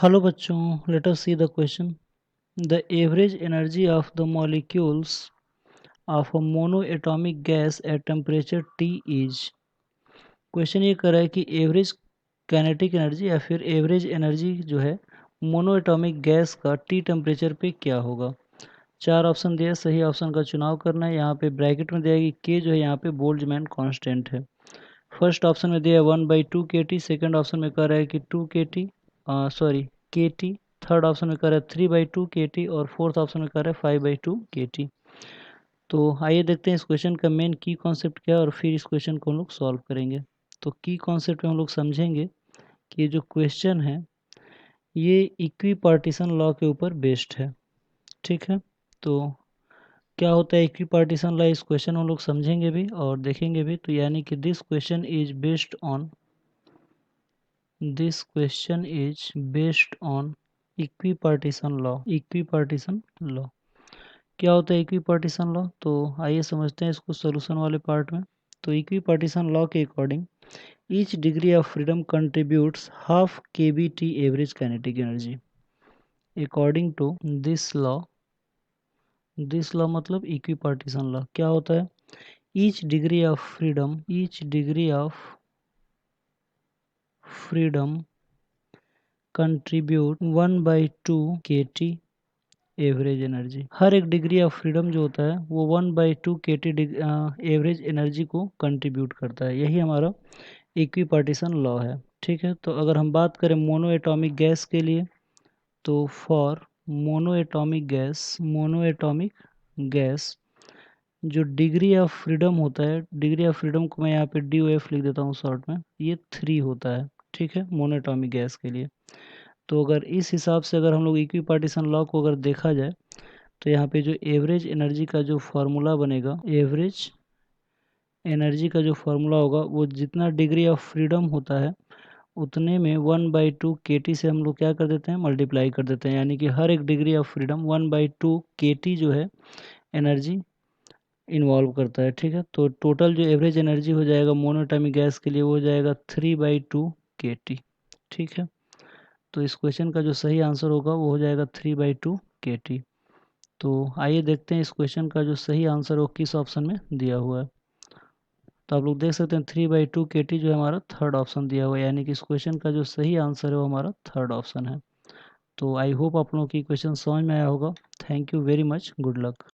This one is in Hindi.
Hello बच्चों, let us see the question. The average energy of the molecules of a monoatomic gas at temperature T is. Question ये कर रहा है कि एवरेज काइनेटिक एनर्जी या फिर एवरेज एनर्जी जो है मोनोएटॉमिक गैस का टी टेम्परेचर पे क्या होगा। चार ऑप्शन दिया, सही ऑप्शन का चुनाव करना है। यहाँ पे ब्रैकेट में दिया कि के जो है यहाँ पे बोल्ट्जमैन कांस्टेंट है। फर्स्ट ऑप्शन में दिया 1/2 kT, सेकंड ऑप्शन में कह रहा है कि 2 kT, kT। थर्ड ऑप्शन में कह रहा है 3/2 kT और फोर्थ ऑप्शन में कह रहा है 5/2 kT। तो आइए देखते हैं इस क्वेश्चन का मेन की कॉन्सेप्ट क्या है और फिर इस क्वेश्चन को हम लोग सॉल्व करेंगे। तो की कॉन्सेप्ट में हम लोग समझेंगे कि ये जो क्वेश्चन है ये इक्वी पार्टीशन लॉ के ऊपर बेस्ड है। ठीक है, तो क्या होता है इक्वी पार्टीशन लॉ, इस क्वेश्चन हम लोग समझेंगे भी और देखेंगे भी। तो यानी कि this question is based on equipartition law. Equipartition law क्या होता है इक्विपार्टीशन लॉ, तो आइए समझते हैं इसको सोल्यूशन वाले पार्ट में। तो इक्विपार्टीशन लॉ के according each degree of freedom contributes half kBT average kinetic energy. According to this law मतलब इक्विपार्टीशन लॉ क्या होता है, each degree of freedom contribute 1/2 kT average energy. हर एक डिग्री ऑफ फ्रीडम जो होता है वो 1/2 kT एवरेज एनर्जी को कंट्रीब्यूट करता है। यही हमारा इक्विपार्टीशन लॉ है। ठीक है, तो अगर हम बात करें मोनो एटॉमिक गैस के लिए, तो फॉर मोनो एटॉमिक गैस जो डिग्री ऑफ फ्रीडम होता है, डिग्री ऑफ फ्रीडम को मैं यहाँ पे DOF लिख देता हूँ शॉर्ट में, ये 3 होता है। ठीक है, मोनो एटॉमिक गैस के लिए। तो अगर इस हिसाब से अगर हम लोग इक्विपार्टीशन लॉ को अगर देखा जाए तो यहाँ पे जो एवरेज एनर्जी का जो फार्मूला बनेगा, एवरेज एनर्जी का जो फार्मूला होगा वो जितना डिग्री ऑफ फ्रीडम होता है उतने में 1/2 kT से हम लोग क्या कर देते हैं, मल्टीप्लाई कर देते हैं। यानी कि हर एक डिग्री ऑफ फ्रीडम 1/2 kT जो है एनर्जी इन्वॉल्व करता है। ठीक है, तो टोटल जो एवरेज एनर्जी हो जाएगा मोनोएटॉमिक गैस के लिए वो हो जाएगा 3/2 kT। ठीक है, तो इस क्वेश्चन का जो सही आंसर होगा वो हो जाएगा 3/2 kT। तो आइए देखते हैं इस क्वेश्चन का जो सही आंसर वो किस ऑप्शन में दिया हुआ है। तो आप लोग देख सकते हैं 3/2 kT जो है हमारा थर्ड ऑप्शन दिया हुआ है, यानी कि इस क्वेश्चन का जो सही आंसर है वो हमारा थर्ड ऑप्शन है। तो आई होप आप लोगों की क्वेश्चन समझ में आया होगा। Thank you very much, good luck.